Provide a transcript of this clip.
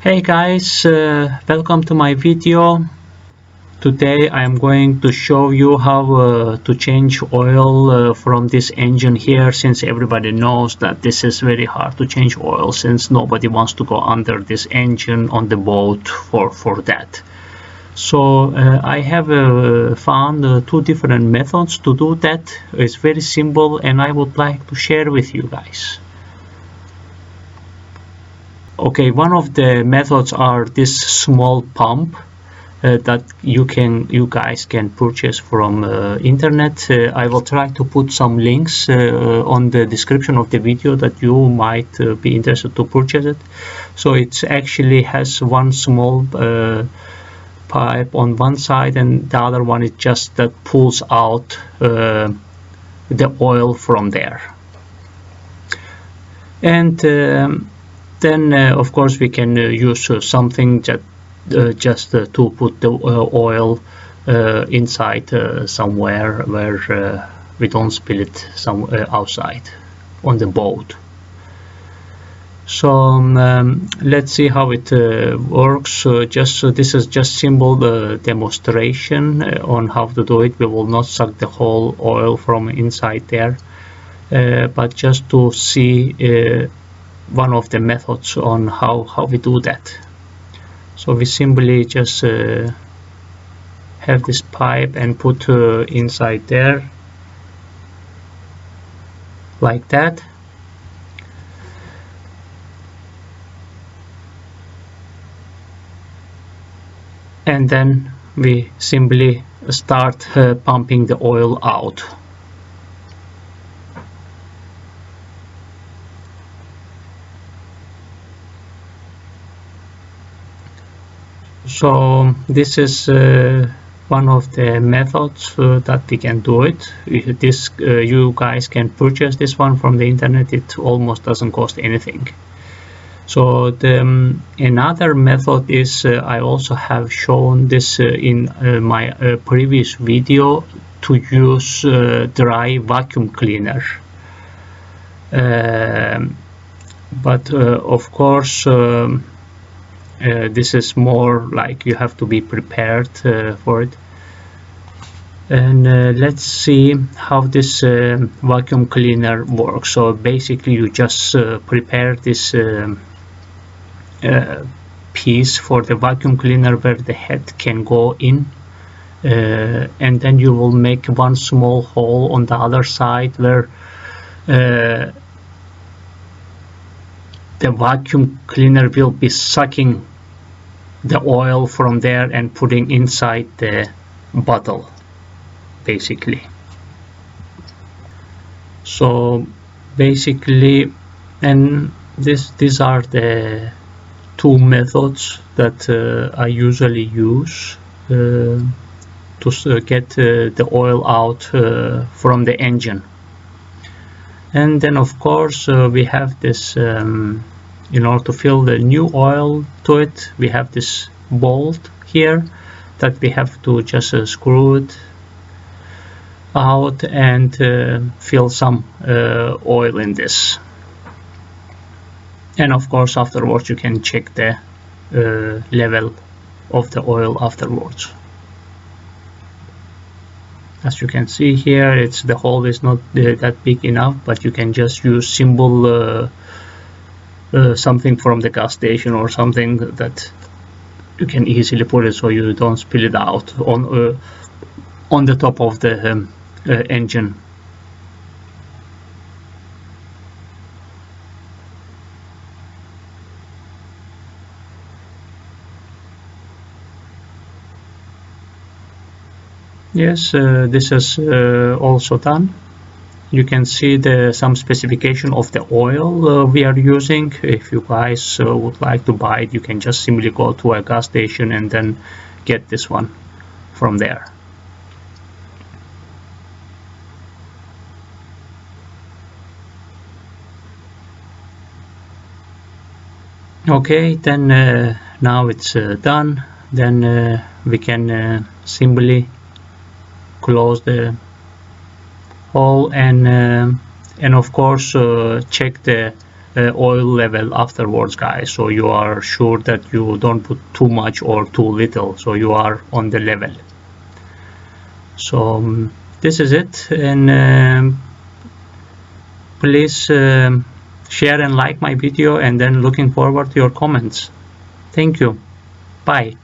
Hey guys, welcome to my video. Today I am going to show you how to change oil from this engine here, since everybody knows that this is very hard to change oil, since nobody wants to go under this engine on the boat for that. So I have found two different methods to do that. It's very simple and I would like to share with you guys. Okay, one of the methods are this small pump that you guys can purchase from internet. I will try to put some links on the description of the video that you might be interested to purchase it. So it actually has one small pipe on one side, and the other one is just that pulls out the oil from there. And then of course we can use something that just to put the oil inside somewhere where we don't spill it outside on the boat. So let's see how it works. This is just simple demonstration on how to do it. We will not suck the whole oil from inside there, but just to see one of the methods on how we do that. So we simply just have this pipe and put inside there like that. And then we simply start pumping the oil out. So this is one of the methods that we can do it. You guys can purchase this one from the internet. It almost doesn't cost anything. So the another method is I also have shown this in my previous video, to use dry vacuum cleaner. But of course this is more like you have to be prepared for it. And let's see how this vacuum cleaner works. So basically you just prepare this piece for the vacuum cleaner where the head can go in, and then you will make one small hole on the other side where the vacuum cleaner will be sucking the oil from there and putting inside the bottle, basically. So basically, and these are the two methods that I usually use to get the oil out from the engine. And then of course we have this in order to fill the new oil to it, we have this bolt here that we have to just screw it out and fill some oil in this. And of course afterwards you can check the level of the oil afterwards. As you can see here, the hole is not that big enough, but you can just use simple something from the gas station or something that you can easily put it so you don't spill it out on the top of the engine. Yes, this is also done. You can see some specification of the oil we are using. If you guys would like to buy it, you can just simply go to a gas station and then get this one from there. Okay, then now it's done. Then we can simply close the hole and of course check the oil level afterwards, guys, so you are sure that you don't put too much or too little, so you are on the level. So this is it, and please share and like my video, and then looking forward to your comments. Thank you. Bye.